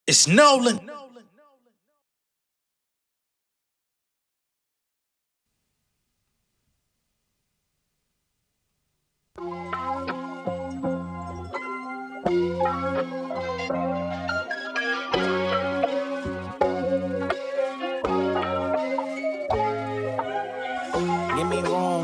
It's Nolan.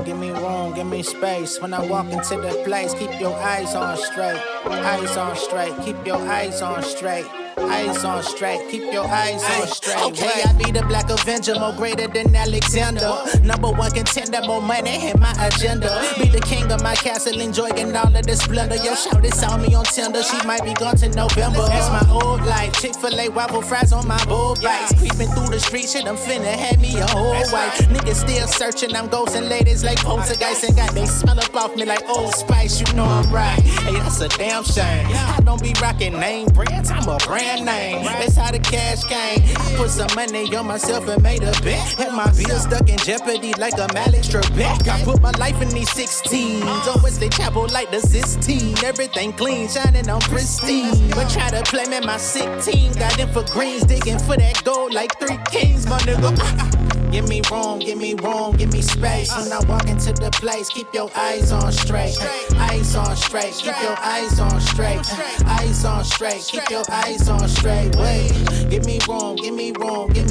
Give me room, give me space. When I walk into the place, keep your eyes on straight. Eyes on straight, keep your eyes on straight. Eyes on straight, keep your eyes on straight. Okay, I be the Black Avenger, more greater than Alexander. Number one contender, more money in my agenda. Be the king of my castle, enjoying all of the splendor. Yo, shout it saw me on Tinder, she might be gone to November. That's my old life, Chick-fil-A waffle fries on my bull bites. Creeping through the street, shit, I'm finna have me a whole wife. Niggas still searching, I'm ghosting ladies like poltergeist. And got they smell up off me like Old Spice, you know I'm right. Hey, that's a damn shame. I don't be rocking name brands, I'm a brand name. That's how the cash came. I put some money on myself and made a bet. Had my bills stuck in jeopardy like a Malik Trebek. I put my life in these 16s. On Wesley Chapel like the 16. Everything clean, shining on pristine. But try to play me my sick team. Got them for greens, digging for that gold like 3 kings, my nigga. Give me room, give me space. When I walk into the place, keep your eyes on straight. Eyes on straight, keep your eyes on straight. Eyes on straight, keep your eyes on straight. Wait, give me room, give me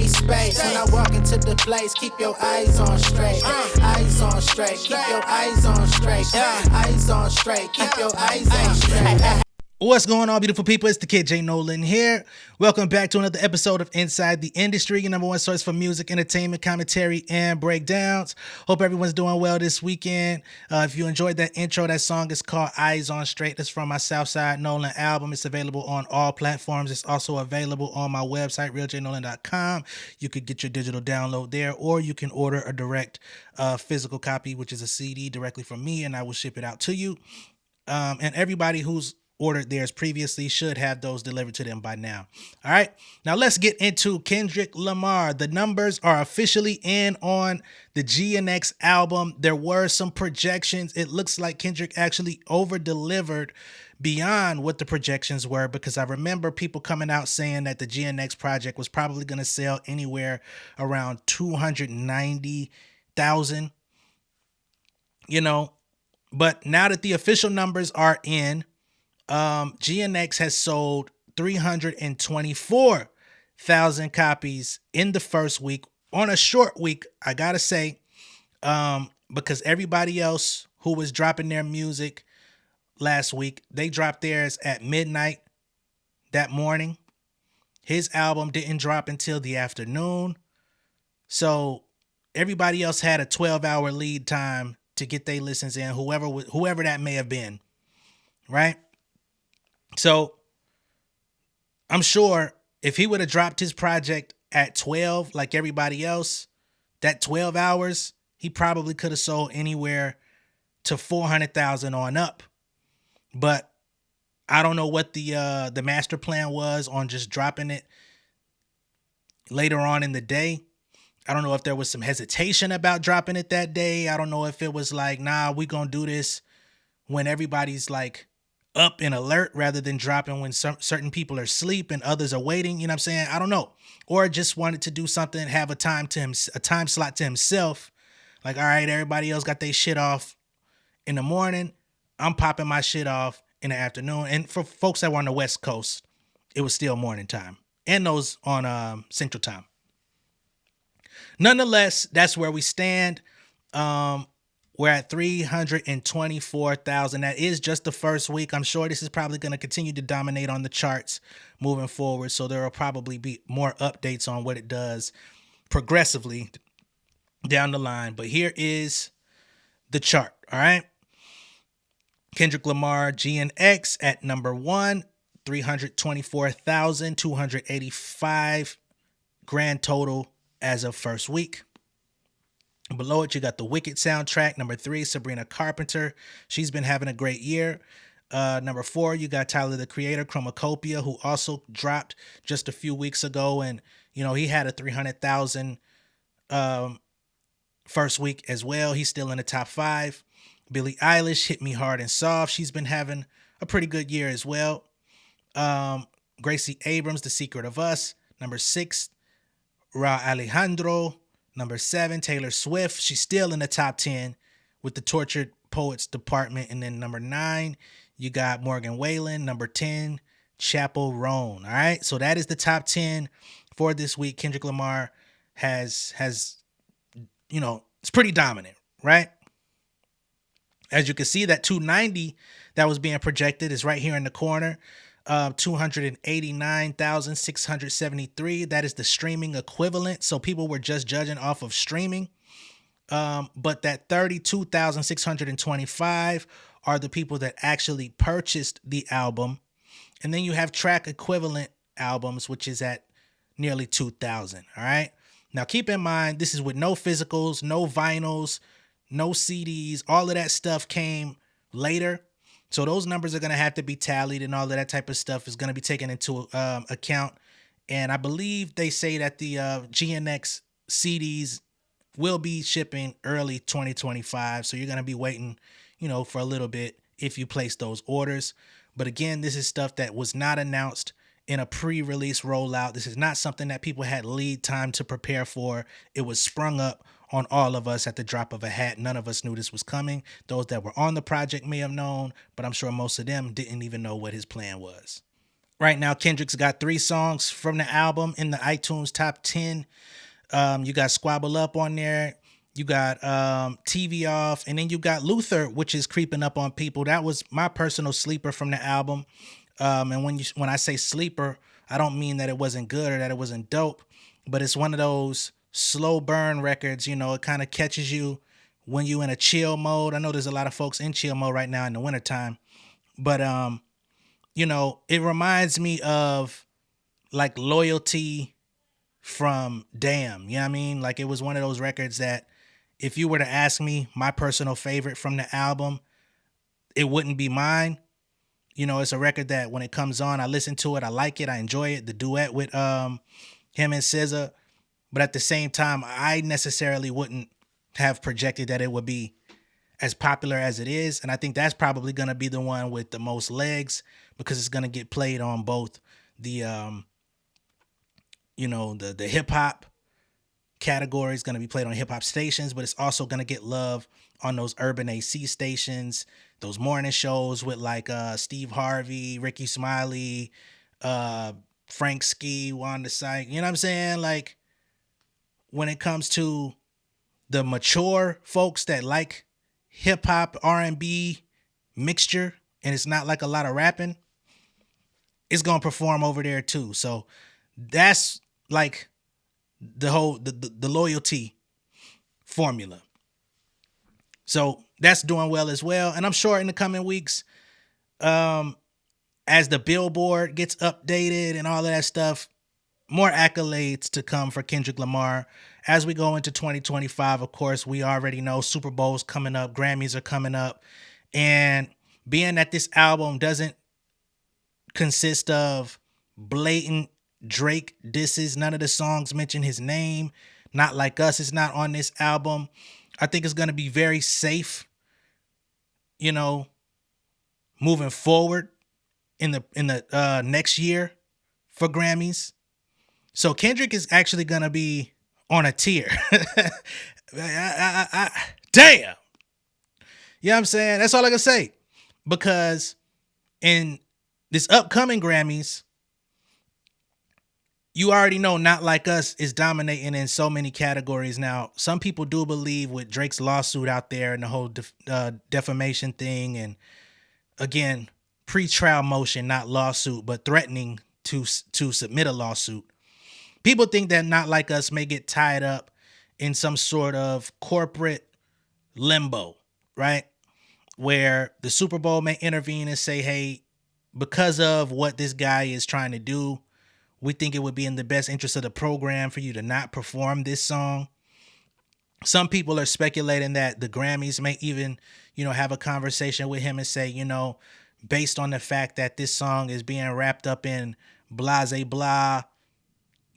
space. When I walk into the place, keep your eyes on straight. Eyes on straight, keep your eyes on straight. Eyes on straight, keep your eyes on straight. What's going on, beautiful people? It's the kid J Nolan here. Welcome back to another episode of Inside the Industry, your number one source for music, entertainment, commentary, and breakdowns. Hope everyone's doing well this weekend. If you enjoyed that intro, that song is called Eyes on Straight. That's from my Southside Nolan album. It's available on all platforms. It's also available on my website, realjnolan.com. You could get your digital download there, or you can order a direct physical copy, which is a CD directly from me, and I will ship it out to you. And everybody who's ordered theirs previously should have those delivered to them by now. All right, now let's get into Kendrick Lamar. The numbers are officially in on the GNX album. There were some projections. It looks like Kendrick actually over-delivered beyond what the projections were, because I remember people coming out saying that the GNX project was probably going to sell anywhere around 290,000, but now that the official numbers are in, GNX has sold 324,000 copies in the first week, on a short week, I gotta say, because everybody else who was dropping their music last week, they dropped theirs at midnight that morning. His album didn't drop until the afternoon, so everybody else had a 12-hour lead time to get their listens in, whoever that may have been, right? So I'm sure if he would have dropped his project at 12 like everybody else, that 12 hours, he probably could have sold anywhere to 400,000 on up. But I don't know what the master plan was on just dropping it later on in the day. I don't know if there was some hesitation about dropping it that day. I don't know if it was like, nah, we gonna do this when everybody's like up and alert, rather than dropping when certain people are asleep and others are waiting. You know what I'm saying? I don't know. Or just wanted to do something, have a time slot to himself. Like, all right, everybody else got their shit off in the morning. I'm popping my shit off in the afternoon. And for folks that were on the West Coast, it was still morning time. And those on Central Time. Nonetheless, that's where we stand. We're at 324,000. That is just the first week. I'm sure this is probably going to continue to dominate on the charts moving forward. So there will probably be more updates on what it does progressively down the line. But here is the chart. All right. Kendrick Lamar, GNX at number 1, 324,285 grand total as of first week. Below it, you got the Wicked soundtrack. Number 3, Sabrina Carpenter. She's been having a great year. Number 4, you got Tyler, the Creator, Chromacopia, who also dropped just a few weeks ago. And, he had a 300,000 first week as well. He's still in the top 5. Billie Eilish, Hit Me Hard and Soft. She's been having a pretty good year as well. Gracie Abrams, The Secret of Us. Number 6, Ra Alejandro. Number 7, Taylor Swift. She's still in the top 10 with the Tortured Poets Department. And then number 9, you got Morgan Wallen. Number 10, Chappell Roan. All right. So that is the top 10 for this week. Kendrick Lamar has it's pretty dominant, right? As you can see, that 290 that was being projected is right here in the corner. 289,673. That is the streaming equivalent. So people were just judging off of streaming. But that 32,625 are the people that actually purchased the album. And then you have track equivalent albums, which is at nearly 2,000. All right. Now, keep in mind, this is with no physicals, no vinyls, no CDs. All of that stuff came later. So those numbers are going to have to be tallied, and all of that type of stuff is going to be taken into account. And I believe they say that the GNX CDs will be shipping early 2025. So you're going to be waiting, for a little bit if you place those orders. But again, this is stuff that was not announced in a pre-release rollout. This is not something that people had lead time to prepare for. It was sprung up on all of us at the drop of a hat. None of us knew this was coming. Those that were on the project may have known, but I'm sure most of them didn't even know what his plan was. Right now, Kendrick's got 3 songs from the album in the iTunes top 10. You got Squabble Up on there. You got TV Off. And then you got Luther, which is creeping up on people. That was my personal sleeper from the album. And when I say sleeper, I don't mean that it wasn't good or that it wasn't dope, but it's one of those slow burn records. It kind of catches you when you in a chill mode. I know there's a lot of folks in chill mode right now in the wintertime, but it reminds me of like Loyalty from Damn. You know what I mean? Like, it was one of those records that if you were to ask me my personal favorite from the album, it wouldn't be mine. It's a record that when it comes on, I listen to it, I like it, I enjoy it. The duet with him and SZA, but at the same time, I necessarily wouldn't have projected that it would be as popular as it is, and I think that's probably going to be the one with the most legs because it's going to get played on both the the hip hop category is going to be played on hip hop stations, but it's also going to get love on those urban AC stations, those morning shows with like Steve Harvey, Ricky Smiley, Frank Ski, Wanda Sykes. You know what I'm saying? Like, when it comes to the mature folks that like hip hop, R&B mixture, and it's not like a lot of rapping, it's going to perform over there too. So that's like the whole the Loyalty formula. So that's doing well as well. And I'm sure in the coming weeks, as the Billboard gets updated and all of that stuff, more accolades to come for Kendrick Lamar. As we go into 2025, of course, we already know Super Bowl's coming up, Grammys are coming up. And being that this album doesn't consist of blatant Drake disses, none of the songs mention his name. Not Like Us is not on this album. I think it's going to be very safe, moving forward in the next year for Grammys. So Kendrick is actually going to be on a tier. Damn. You know what I'm saying? That's all I can say. Because in this upcoming Grammys, you already know Not Like Us is dominating in so many categories now. Some people do believe with Drake's lawsuit out there and the whole defamation thing, and again, pre-trial motion, not lawsuit, but threatening to submit a lawsuit. People think that Not Like Us may get tied up in some sort of corporate limbo, right? Where the Super Bowl may intervene and say, hey, because of what this guy is trying to do, we think it would be in the best interest of the program for you to not perform this song. Some people are speculating that the Grammys may even, have a conversation with him and say, based on the fact that this song is being wrapped up in blase blah,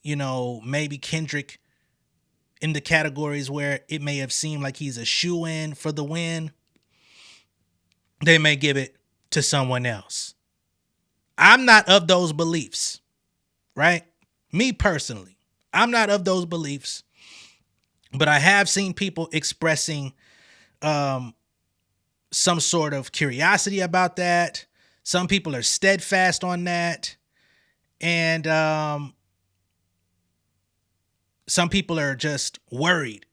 maybe Kendrick in the categories where it may have seemed like he's a shoo-in for the win, they may give it to someone else. I'm not of those beliefs, right? Me personally, I'm not of those beliefs, but I have seen people expressing um, some sort of curiosity about that. Some people are steadfast on that, and some people are just worried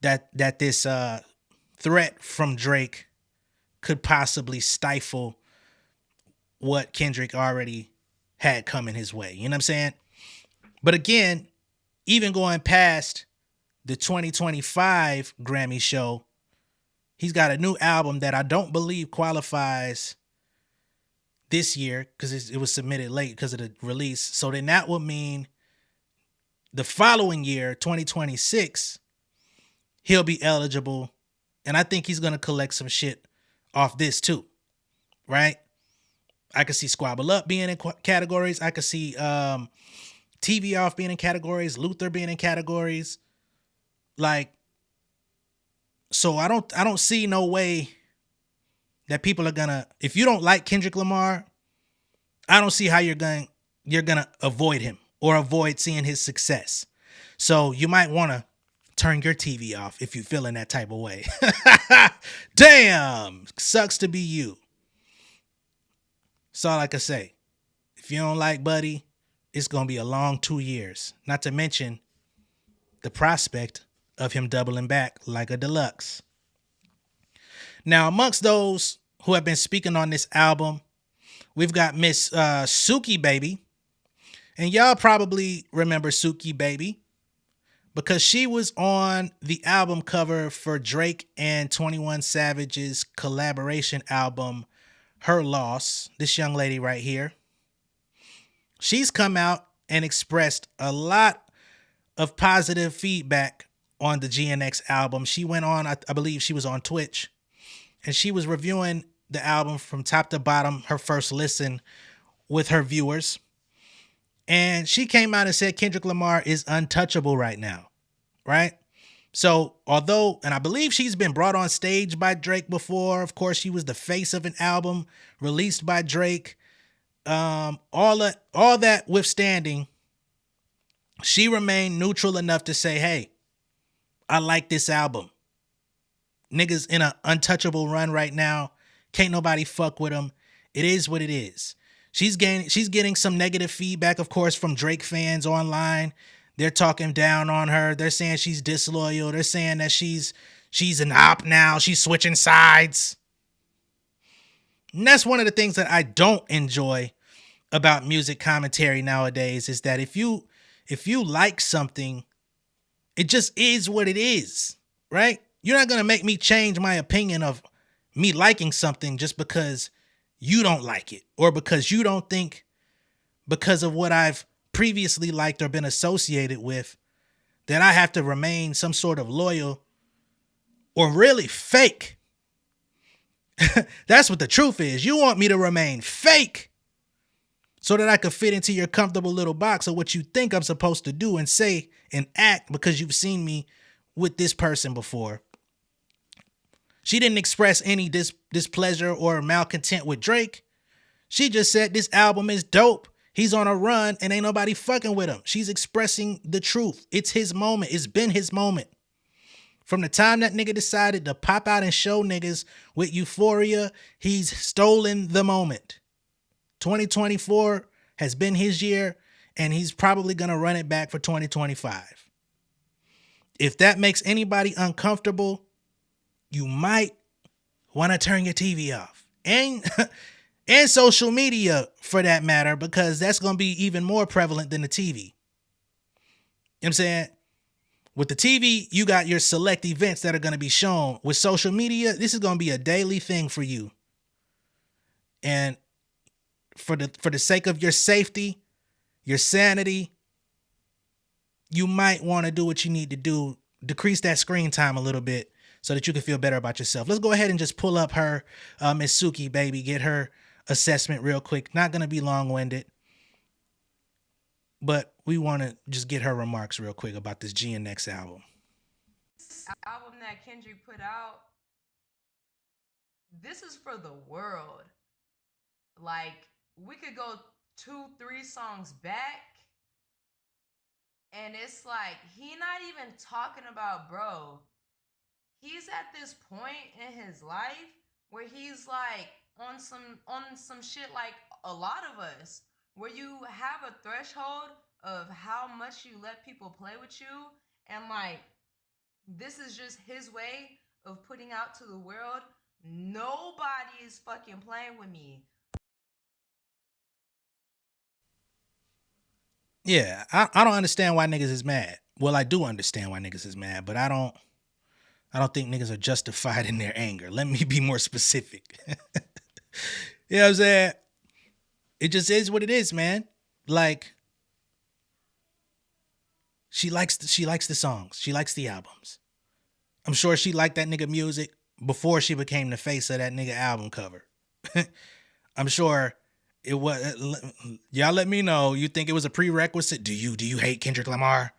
that this threat from Drake could possibly stifle what Kendrick already had coming his way. You know what I'm saying? But again, even going past the 2025 Grammy show, he's got a new album that I don't believe qualifies this year because it was submitted late because of the release. So then that would mean the following year, 2026, he'll be eligible. And I think he's going to collect some shit off this too, right? I could see Squabble Up being in categories. I could see TV Off being in categories, Luther being in categories. Like, so I don't see no way that people are gonna, if you don't like Kendrick Lamar, I don't see how you're gonna avoid him or avoid seeing his success. So you might want to turn your TV off if you're feeling that type of way. Damn, sucks to be you. That's all I can say. If you don't like Buddy, it's gonna be a long 2 years. Not to mention the prospect of him doubling back like a deluxe. Now, amongst those who have been speaking on this album, we've got Miss Suki Baby. And y'all probably remember Suki Baby because she was on the album cover for Drake and 21 Savage's collaboration album, Her Loss. This young lady right here. She's come out and expressed a lot of positive feedback on the GNX album. She went on, I believe she was on Twitch, and she was reviewing the album from top to bottom, her first listen with her viewers. And she came out and said Kendrick Lamar is untouchable right now, right? So, although, and I believe she's been brought on stage by Drake before. Of course, she was the face of an album released by Drake. All that withstanding, she remained neutral enough to say, hey, I like this album. Niggas in an untouchable run right now. Can't nobody fuck with them. It is what it is. She's getting some negative feedback, of course, from Drake fans online. They're talking down on her. They're saying she's disloyal. They're saying that she's an op now. She's switching sides. And that's one of the things that I don't enjoy about music commentary nowadays is that if you like something, it just is what it is, right? You're not going to make me change my opinion of me liking something just because you don't like it or because you don't think because of what I've previously liked or been associated with that I have to remain some sort of loyal or really fake. That's what the truth is. You want me to remain fake so that I could fit into your comfortable little box of what you think I'm supposed to do and say and act because you've seen me with this person before. She didn't express any displeasure or malcontent with Drake. She just said this album is dope. He's on a run and ain't nobody fucking with him. She's expressing the truth. It's his moment. It's been his moment. From the time that nigga decided to pop out and show niggas with Euphoria, he's stolen the moment. 2024 has been his year, and he's probably going to run it back for 2025. If that makes anybody uncomfortable, you might want to turn your TV off. And and social media for that matter, because that's going to be even more prevalent than the TV. You know what I'm saying? With the TV, you got your select events that are going to be shown. With social media, this is going to be a daily thing for you. And for the sake of your safety, your sanity, you might want to do what you need to do. Decrease that screen time a little bit so that you can feel better about yourself. Let's go ahead and just pull up her Miss Suki Baby, get her assessment real quick. Not going to be long-winded, but we want to just get her remarks real quick about this GNX album. Album that Kendrick put out, this is for the world. Like, we could go 2, 3 songs back, and it's like he not even talking about bro. He's at this point in his life where he's like on some shit like a lot of us, where you have a threshold of how much you let people play with you, and like this is just his way of putting out to the world, nobody is fucking playing with me. Yeah, I don't understand why niggas is mad. Well, I do understand why niggas is mad, but I don't think niggas are justified in their anger. Let me be more specific. You know what I'm saying? It just is what it is, man. Like she likes the songs. She likes the albums. I'm sure she liked that nigga music before she became the face of that nigga album cover. I'm sure it was. Y'all let me know. You think it was a prerequisite? Do you hate Kendrick Lamar?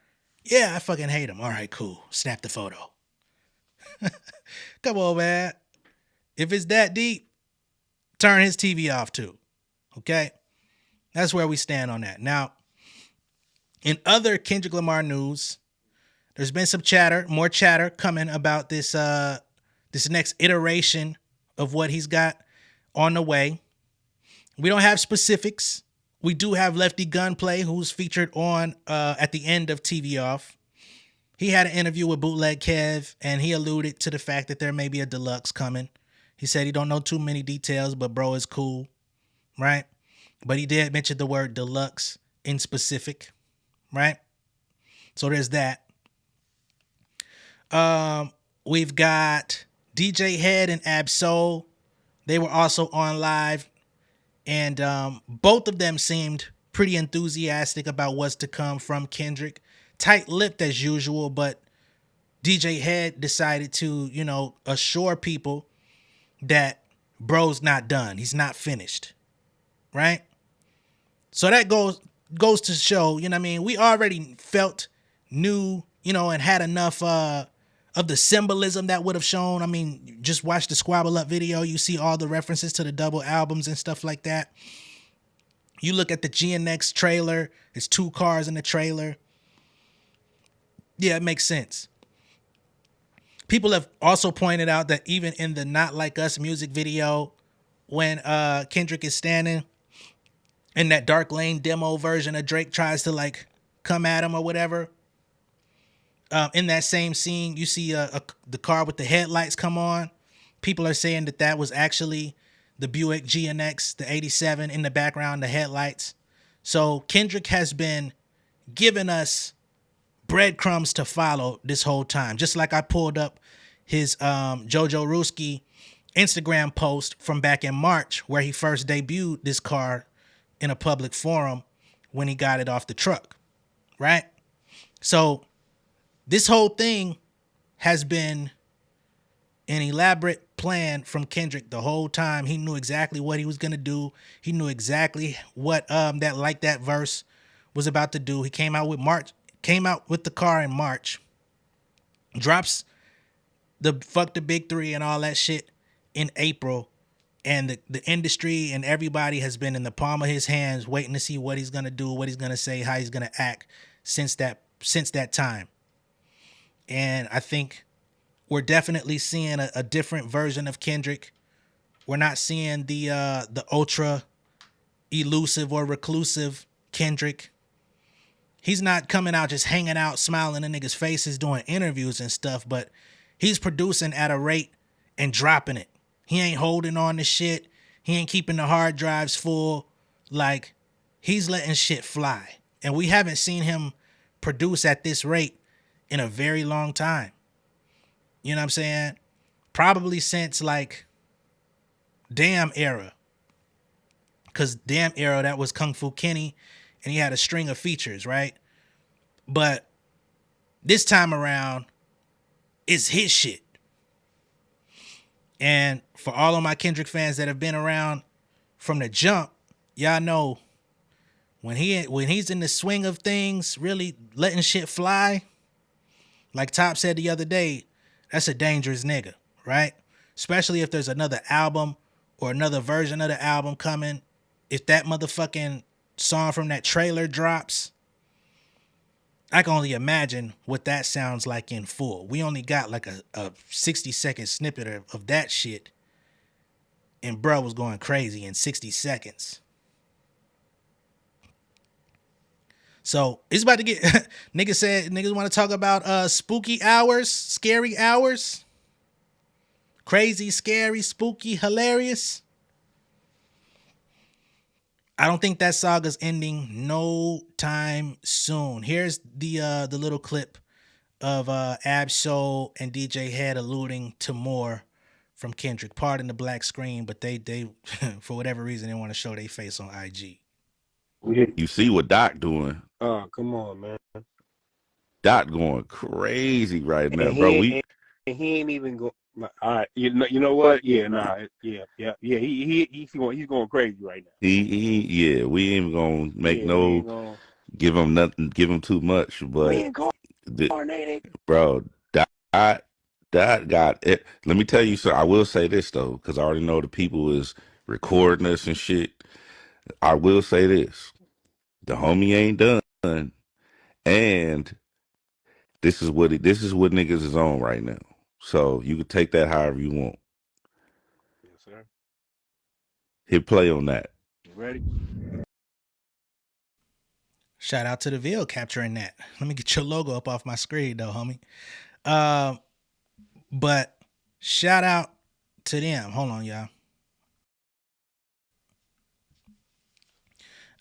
Yeah, I fucking hate him. All right, cool. Snap the photo. Come on, man. If it's that deep, turn his TV off too. Okay? That's where we stand on that. Now, in other Kendrick Lamar news, there's been some chatter, more chatter coming about this next iteration of what he's got on the way. We don't have specifics. We do have Lefty Gunplay, who's featured on at the end of TV Off. He had an interview with Bootleg Kev, and he alluded to the fact that there may be a deluxe coming. He said he don't know too many details, but bro is cool, right? But he did mention the word deluxe in specific, right? So there's that. We've got DJ Head and Ab-Soul. They were also on live, and both of them seemed pretty enthusiastic about what's to come from Kendrick. Tight-lipped as usual, but DJ Head decided to, assure people that bro's not done. He's not finished, right? So that goes to show, you know what I mean? We already felt, knew, and had enough of the symbolism that would have shown. I mean, just watch the Squabble Up video. You see all the references to the double albums and stuff like that. You look at the GNX trailer. It's 2 cars in the trailer. Yeah, it makes sense. People have also pointed out that even in the Not Like Us music video, when Kendrick is standing in that Dark Lane demo version of Drake tries to like come at him or whatever, in that same scene, you see the car with the headlights come on. People are saying that was actually the Buick GNX, the 87 in the background, the headlights. So Kendrick has been giving us breadcrumbs to follow this whole time. Just like I pulled up his Jojo Ruski Instagram post from back in March where he first debuted this car in a public forum when he got it off the truck, right? So this whole thing has been an elaborate plan from Kendrick the whole time. He knew exactly what he was going to do. He knew exactly what that verse was about to do. He came out with the car in March, drops the fuck the big 3 and all that shit in April, and the industry and everybody has been in the palm of his hands waiting to see what he's going to do, what he's going to say, how he's going to act since that time. And I think we're definitely seeing a different version of Kendrick. We're not seeing the ultra elusive or reclusive Kendrick. He's not coming out just hanging out, smiling in niggas' faces, doing interviews and stuff, but he's producing at a rate and dropping it. He ain't holding on to shit. He ain't keeping the hard drives full. Like, he's letting shit fly. And we haven't seen him produce at this rate in a very long time. You know what I'm saying? Probably since like Damn era. Because Damn era, that was Kung Fu Kenny, and he had a string of features, right? But this time around, it's his shit. And for all of my Kendrick fans that have been around from the jump, y'all know when he's in the swing of things, really letting shit fly, like Top said the other day, that's a dangerous nigga, right? Especially if there's another album or another version of the album coming. if that motherfucking song from that trailer drops, I can only imagine what that sounds like in full. We only got like a 60-second snippet of that shit, and bro was going crazy in 60 seconds. So it's about to get niggas want to talk about spooky hours, scary hours, crazy, scary, spooky, hilarious. I don't think that saga's ending no time soon. Here's the little clip of Ab-Soul and DJ Head alluding to more from Kendrick. Pardon the black screen, but they for whatever reason they want to show their face on IG. You see what Doc doing? Oh, come on, man. Doc going crazy right now, And bro. he ain't even go. All right, you know what? Yeah, nah, yeah. He's going crazy right now. Yeah, we ain't gonna make give him nothing, give him too much, but bro, Doc got it. Let me tell you, so I will say this though, because I already know the people is recording us and shit. I will say this: the homie ain't done, and this is what niggas is on right now. So you can take that however you want. Yes, sir. Hit play on that. You ready? Shout out to the Ville capturing that. Let me get your logo up off my screen though, homie. But shout out to them. Hold on, y'all.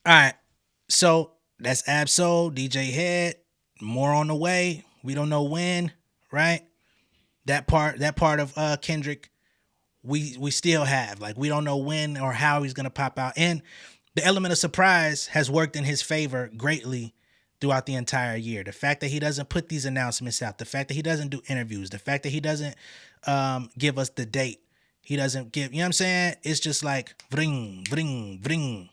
All right. So that's Ab-Soul, DJ Head. More on the way. We don't know when, right? That part of Kendrick, we still have. Like, we don't know when or how he's gonna pop out. And the element of surprise has worked in his favor greatly throughout the entire year. The fact that he doesn't put these announcements out, the fact that he doesn't do interviews, the fact that he doesn't give us the date. He doesn't give, you know what I'm saying? It's just like bring, bring, bring.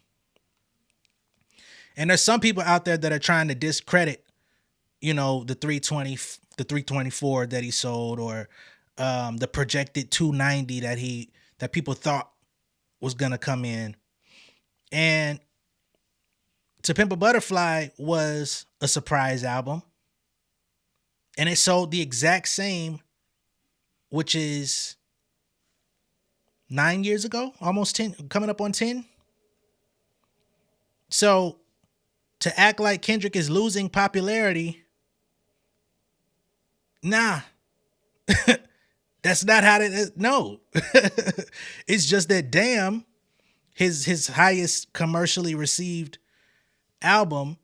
And there's some people out there that are trying to discredit, you know, the 320, the 324 that he sold, or the projected 290 that people thought was gonna come in. And To Pimp a Butterfly was a surprise album, and it sold the exact same, which is 9 years ago, almost 10, coming up on 10. So to act like Kendrick is losing popularity, nah. That's not how it is. No. It's just that damn, his highest commercially received album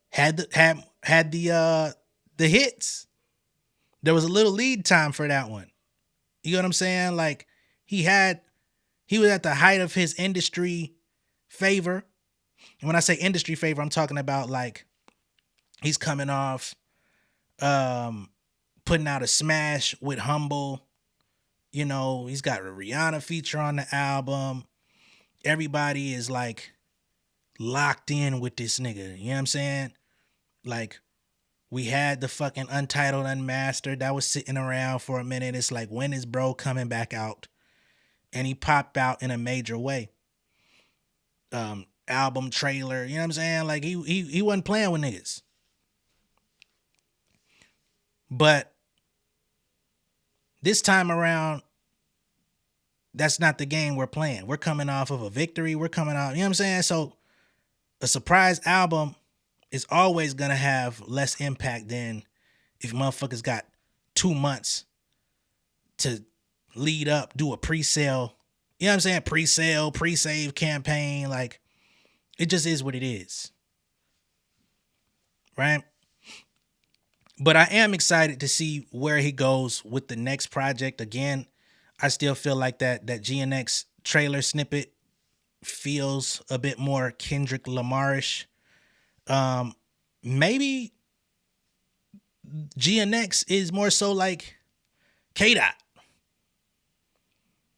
had the hits. There was a little lead time for that one. You know what I'm saying? Like, he was at the height of his industry favor. And when I say industry favor, I'm talking about like he's coming off putting out a smash with Humble. You know, he's got a Rihanna feature on the album. Everybody is like locked in with this nigga. You know what I'm saying? Like, we had the fucking Untitled Unmastered that was sitting around for a minute. It's like, when is bro coming back out? And he popped out in a major way. Album trailer, you know what I'm saying? Like, he wasn't playing with niggas. But this time around, that's not the game we're playing. We're coming off of a victory. We're coming out, you know what I'm saying? So a surprise album is always going to have less impact than if motherfuckers got 2 months to lead up, do a pre-sale, you know what I'm saying? Pre-sale, pre-save campaign. Like, it just is what it is. Right? But I am excited to see where he goes with the next project. Again, I still feel like that GNX trailer snippet feels a bit more Kendrick Lamar-ish. Maybe GNX is more so like K-Dot.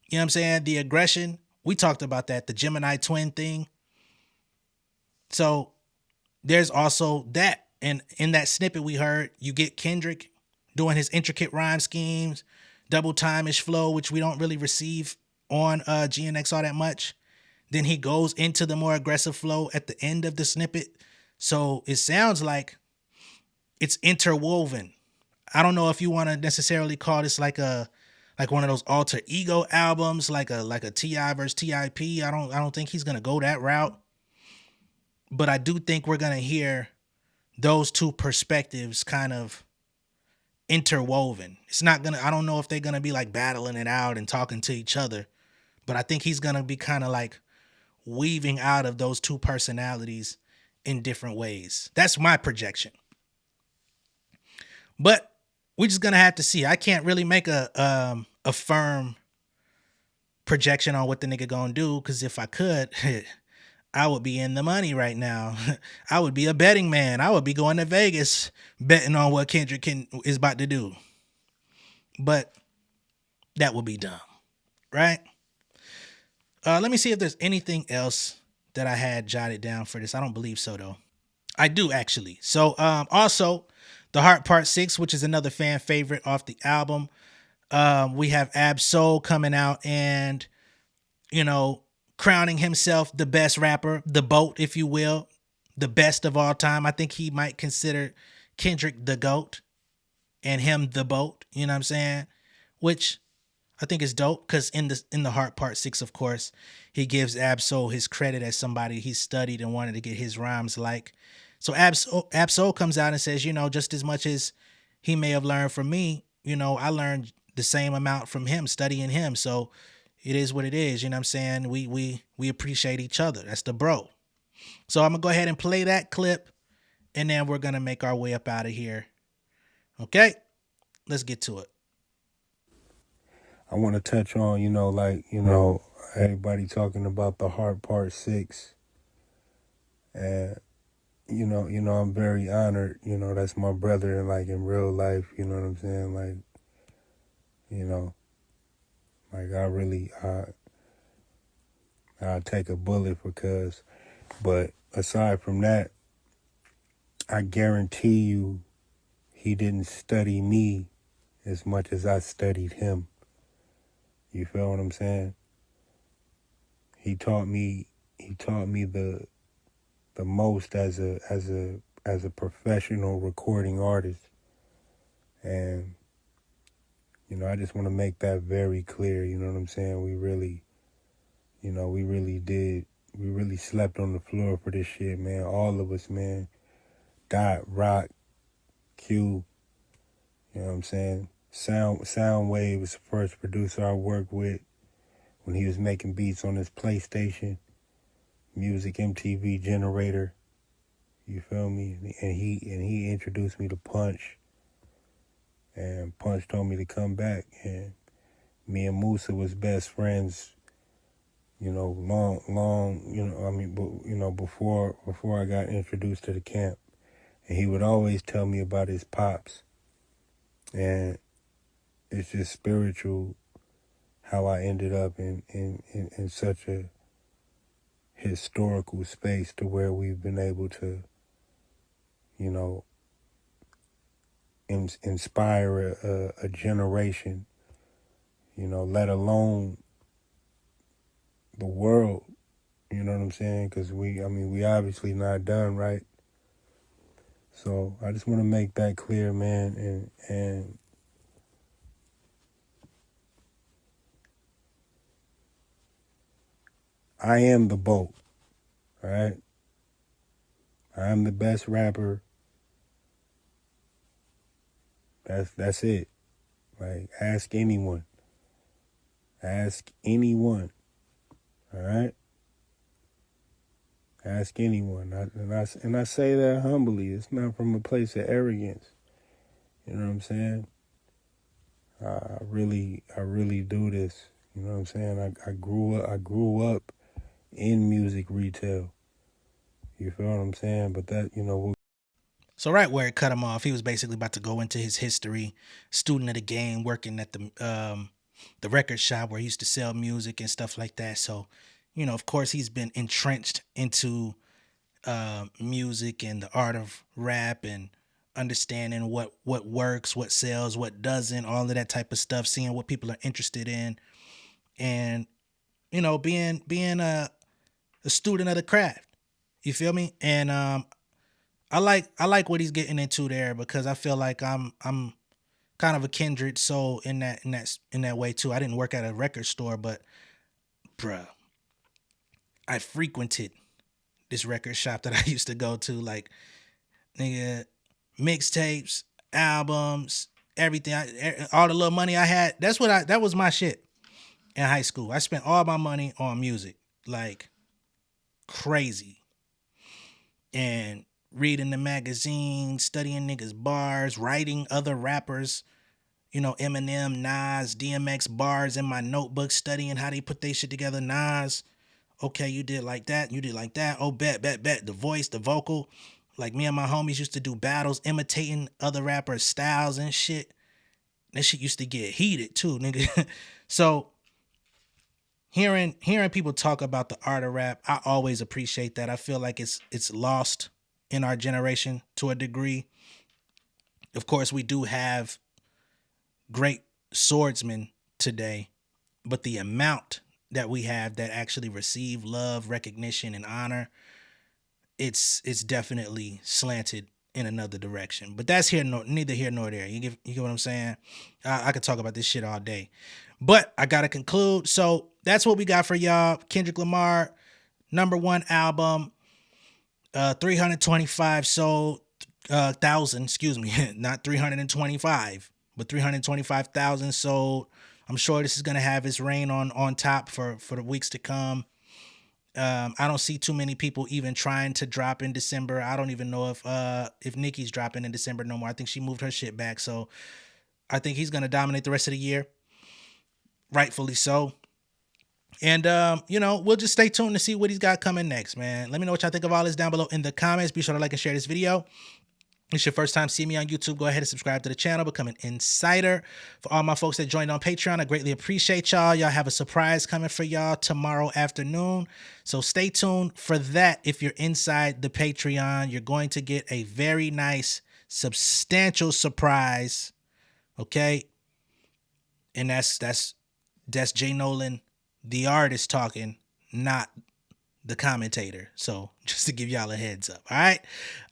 You know what I'm saying? The aggression. We talked about that, the Gemini twin thing. So there's also that. And in that snippet we heard, you get Kendrick doing his intricate rhyme schemes, double time-ish flow, which we don't really receive on GNX all that much. Then he goes into the more aggressive flow at the end of the snippet. So it sounds like it's interwoven. I don't know if you want to necessarily call this like one of those alter ego albums, like a Ti versus Tip. I don't think he's gonna go that route. But I do think we're gonna hear those two perspectives kind of interwoven. It's not gonna. I don't know if they're gonna be like battling it out and talking to each other, but I think he's gonna be kind of like weaving out of those two personalities in different ways. That's my projection. But we're just gonna have to see. I can't really make a firm projection on what the nigga gonna do, because if I could, I would be in the money right now. I would be a betting man. I would be going to Vegas betting on what is about to do. But that would be dumb, right? Let me see if there's anything else that I had jotted down for this. I don't believe so though. I do actually. So also the Heart Part 6, which is another fan favorite off the album. We have Ab-Soul coming out and, crowning himself the best rapper, the GOAT, if you will, the best of all time. I think he might consider Kendrick the GOAT and him the BOAT, you know what I'm saying? Which I think is dope, because in the Heart Part 6, of course, he gives Ab-Soul his credit as somebody he studied and wanted to get his rhymes like. So Ab-Soul comes out and says, just as much as he may have learned from me, I learned the same amount from him studying him. So it is what it is, you know what I'm saying? We appreciate each other. That's the bro. So I'm going to go ahead and play that clip, and then we're going to make our way up out of here. Okay? Let's get to it. I want to touch on, everybody talking about the Heart Part 6. And, I'm very honored, that's my brother, in real life, you know what I'm saying? I'll take a bullet because, but aside from that, I guarantee you he didn't study me as much as I studied him. You feel what I'm saying? He taught me the most as a professional recording artist. And I just want to make that very clear, you know what I'm saying? We really slept on the floor for this shit, man. All of us, man. Dot, Rock, Q, you know what I'm saying? Soundwave was the first producer I worked with when he was making beats on his PlayStation, Music MTV Generator. You feel me? And he introduced me to Punch. And Punch told me to come back. And me and Musa was best friends, before I got introduced to the camp. And he would always tell me about his pops. And it's just spiritual how I ended up in such a historical space to where we've been able to, inspire a generation, let alone the world, you know what I'm saying? Because we obviously not done, right? So I just want to make that clear, man, and I am the BOAT, all right? I am the best rapper. That's it. Like, ask anyone. Ask anyone, all right? Ask anyone. And I say that humbly. It's not from a place of arrogance. You know what I'm saying? I really do this. You know what I'm saying? I grew up in music retail. You feel what I'm saying? But that, So right where it cut him off, he was basically about to go into his history, student of the game, working at the record shop where he used to sell music and stuff like that. So, of course, he's been entrenched into music and the art of rap and understanding what works, what sells, what doesn't, all of that type of stuff, seeing what people are interested in, and being a student of the craft. You feel me? And I like what he's getting into there because I feel like I'm kind of a kindred soul in that way too. I didn't work at a record store, but bruh, I frequented this record shop that I used to go to, like, nigga, mixtapes, albums, everything. All the little money I had, that was my shit in high school. I spent all my money on music, like crazy, and reading the magazines, studying niggas' bars, writing other rappers, Eminem, Nas, DMX bars in my notebook, studying how they put their shit together. Nas, okay, you did like that, you did like that. Oh, bet. The voice, the vocal. Like, me and my homies used to do battles, imitating other rappers' styles and shit. That shit used to get heated too, nigga. So hearing people talk about the art of rap, I always appreciate that. I feel like it's lost in our generation to a degree. Of course, we do have great swordsmen today, but the amount that we have that actually receive love, recognition, and honor, it's definitely slanted in another direction. But that's neither here nor there. You get what I'm saying? I could talk about this shit all day, but I gotta conclude. So that's what we got for y'all. Kendrick Lamar, #1 album, 325 sold, thousand, excuse me, not 325, but 325,000 sold. I'm sure this is gonna have its reign on top for the weeks to come. I don't see too many people even trying to drop in December. I don't even know if Nicki's dropping in December no more. I think she moved her shit back, so I think he's gonna dominate the rest of the year, rightfully so. And we'll just stay tuned to see what he's got coming next, man. Let me know what y'all think of all this down below in the comments. Be sure to like and share this video. If it's your first time seeing me on YouTube, go ahead and subscribe to the channel, become an insider. For all my folks that joined on Patreon, I greatly appreciate y'all. Y'all have a surprise coming for y'all tomorrow afternoon, so stay tuned for that. If you're inside the Patreon, you're going to get a very nice, substantial surprise, okay? And that's J Nolan, the artist, talking, not the commentator. So just to give y'all a heads up. All right,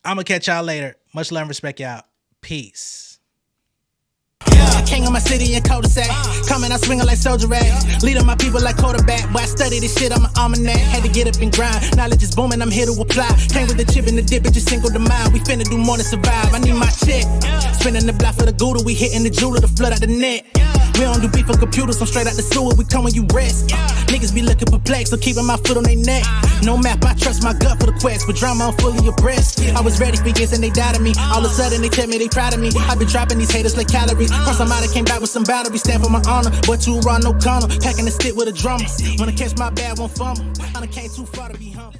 I'm gonna catch y'all later. Much love and respect, y'all. Peace. King of my city and cul-de-sac. Coming out swinging like soldier rag. Leading my people like quarterback. Boy, I study this shit, I'm an almanac. Had to get up and grind. Knowledge is booming, I'm here to apply. Came with the chip and the dip, it just single the mind. We finna do more than survive. I need my check. Spinning the block for the Gouda. We hitting the jeweler to flood out the net. We don't do beef on computers, I'm straight out the sewer. We come when you rest. Niggas be looking perplexed, so keeping my foot on their neck. No map, I trust my gut for the quest. With drama, I'm fully abreast. I was ready for years and they doubted me. All of a sudden they tell me they proud of me. I've been dropping these haters like calories. Cross them out, I came back with some boundaries. Stand for my honor, but too raw, no corner. Packing the stick with a drummer. Wanna catch my bad, won't fumble. I done came too far to be humble.